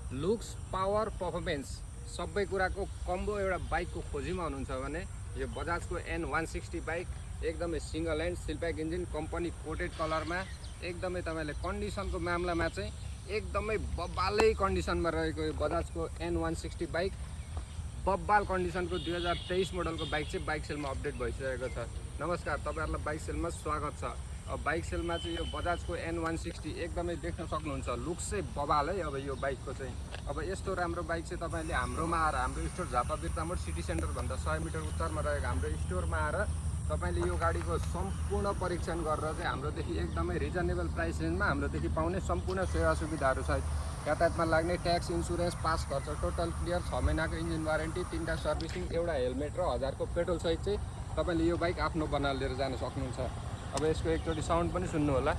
Looks power performance सबै कुराको combo एउटा बाइकको खोजीमा हुनुहुन्छ भने यो बजाजको N160 बाइक एकदमै सिंगल ह्यान्ड सिलप्याक इन्जिन कम्पनी कोटेड कलरमा एकदमै तपाईँले कन्डिसनको मामलामा चाहिँ एकदमै बब्बालै कन्डिसनमा रहेको यो बजाजको N160 बाइक बब्बाल कन्डिसनको 2023 मोडलको बाइक चाहिँ बाइक सेलमा अपडेट भइसकेको छ। नमस्कार, तपाईँहरूलाई बाइक सेलमा स्वागत छ। अब बाइक सेलमा चाहिँ यो बजाजको N160 एकदमै देख्न सक्नुहुन्छ। लुक्स चाहिँ बबाल है। अब यो बाइकको चाहिँ अब यस्तो राम्रो बाइक चाहिँ तपाईँले हाम्रोमा आएर हाम्रो स्टोर झापा बिर्तामोड सिटी सेन्टरभन्दा 100 मिटर उत्तरमा रहेको हाम्रो स्टोरमा आएर तपाईँले यो गाडीको सम्पूर्ण परीक्षण गरेर चाहिँ हाम्रोदेखि एकदमै रिजनेबल प्राइस रेन्जमा हाम्रोदेखि पाउने सम्पूर्ण सेवा सुविधाहरू सहित यातायातमा लाग्ने ट्याक्स, इन्सुरेन्स, पास खर्च टोटल क्लियर, 6 महिनाको इन्जिन वारेन्टी, 3टा सर्भिसिङ, एउटा हेलमेट र 1000 को पेट्रोल सहित चाहिँ तपाईँले यो बाइक आफ्नो बनाएर लिएर जान सक्नुहुन्छ। अब यसको एकचोटि साउन्ड पनि सुन्नु होला।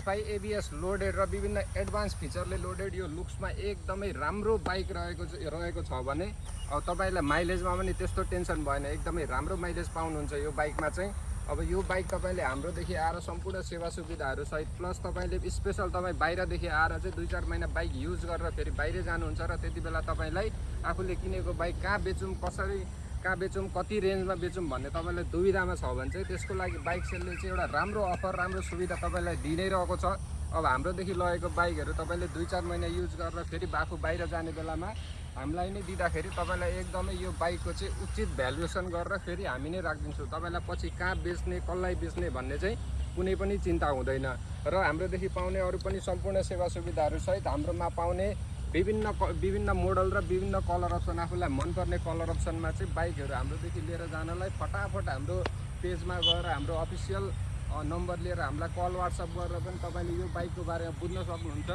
FI ABS लोडेड र विभिन्न एडभान्स फिचरले लोडेड यो लुक्समा एकदमै राम्रो बाइक रहेको छ भने अब तपाईँलाई माइलेजमा पनि त्यस्तो टेन्सन भएन, एकदमै राम्रो माइलेज पाउनुहुन्छ यो बाइकमा चाहिँ। अब यो बाइक तपाईँले हाम्रोदेखि आएर सम्पूर्ण सेवा सुविधाहरू सहित प्लस तपाईँले स्पेसल तपाईँ बाहिरदेखि आएर चाहिँ 2-4 महिना बाइक युज गरेर फेरि बाहिर जानुहुन्छ र त्यति बेला तपाईँलाई आफूले किनेको बाइक कहाँ बेचौँ, कसरी कहाँ बेचौँ, कति रेन्जमा बेचौँ भन्ने तपाईँलाई दुविधामा छ भने चाहिँ त्यसको लागि बाइक सेलले चाहिँ एउटा राम्रो अफर, राम्रो सुविधा तपाईँलाई दिइ नै रहेको छ। अब हाम्रोदेखि लगेको बाइकहरू तपाईँले 2-4 महिना युज गरेर फेरि आफू बाहिर जाने बेलामा हामीलाई नै दिँदाखेरि तपाईँलाई एकदमै यो बाइकको चाहिँ उचित भ्यालुएसन गरेर फेरि हामी नै राखिदिन्छौँ। तपाईँलाई पछि कहाँ बेच्ने, कसलाई बेच्ने भन्ने चाहिँ कुनै पनि चिन्ता हुँदैन। र हाम्रोदेखि पाउने अरू पनि सम्पूर्ण सेवा सुविधाहरू सहित हाम्रोमा पाउने विभिन्न मोडल र विभिन्न कलर अप्सन, आफूलाई मनपर्ने कलर अप्सनमा चाहिँ बाइकहरू हाम्रोदेखि लिएर जानलाई फटाफट हाम्रो पेजमा गएर हाम्रो अफिसियल नम्बर लिएर हामीलाई कल वाट्सएप गरेर पनि तपाईँले यो बाइकको बारेमा बुझ्न सक्नुहुन्छ।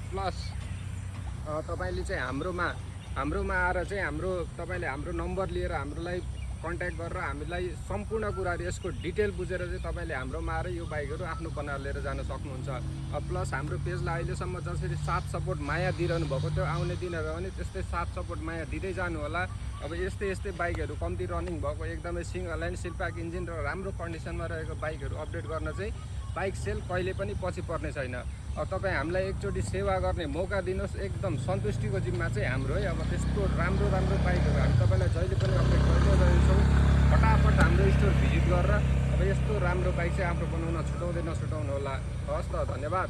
प्लस तपाईँले चाहिँ हाम्रोमा आएर चाहिँ तपाईँले हाम्रो नम्बर लिएर हामीलाई कन्ट्याक्ट गरेर हामीलाई सम्पूर्ण कुराहरू यसको डिटेल बुझेर चाहिँ तपाईँले हाम्रोमा आएर यो बाइकहरू आफ्नो बनाएर लिएर जान सक्नुहुन्छ। प्लस हाम्रो पेजलाई अहिलेसम्म जसरी साथ सपोर्ट माया दिइरहनु भएको थियो आउने दिनहरू पनि त्यस्तै साथ सपोर्ट माया दिँदै जानु होला। अब यस्तै बाइकहरू कम्ती रनिङ भएको एकदमै सिंगल ह्यान्ड सिलप्याक इन्जिन र राम्रो कन्डिसनमा रहेको बाइकहरू अपडेट गर्न चाहिँ बाइक सेल कहिले पनि पछि पर्ने छैन। अब तपाईँ हामीलाई एकचोटि सेवा गर्ने मौका दिनुहोस्, एकदम सन्तुष्टिको जिम्मा चाहिँ हाम्रो है। अब त्यस्तो राम्रो बाइकहरू हामी तपाईँलाई जहिले पनि अपडेट गरिदिँदै रहन्छौँ। फटाफट हाम्रो स्टोर भिजिट गरेर अब यस्तो राम्रो बाइक चाहिँ आफ्नो बनाउन छुटाउँदै नछुटाउनु होला। हवस् त, धन्यवाद।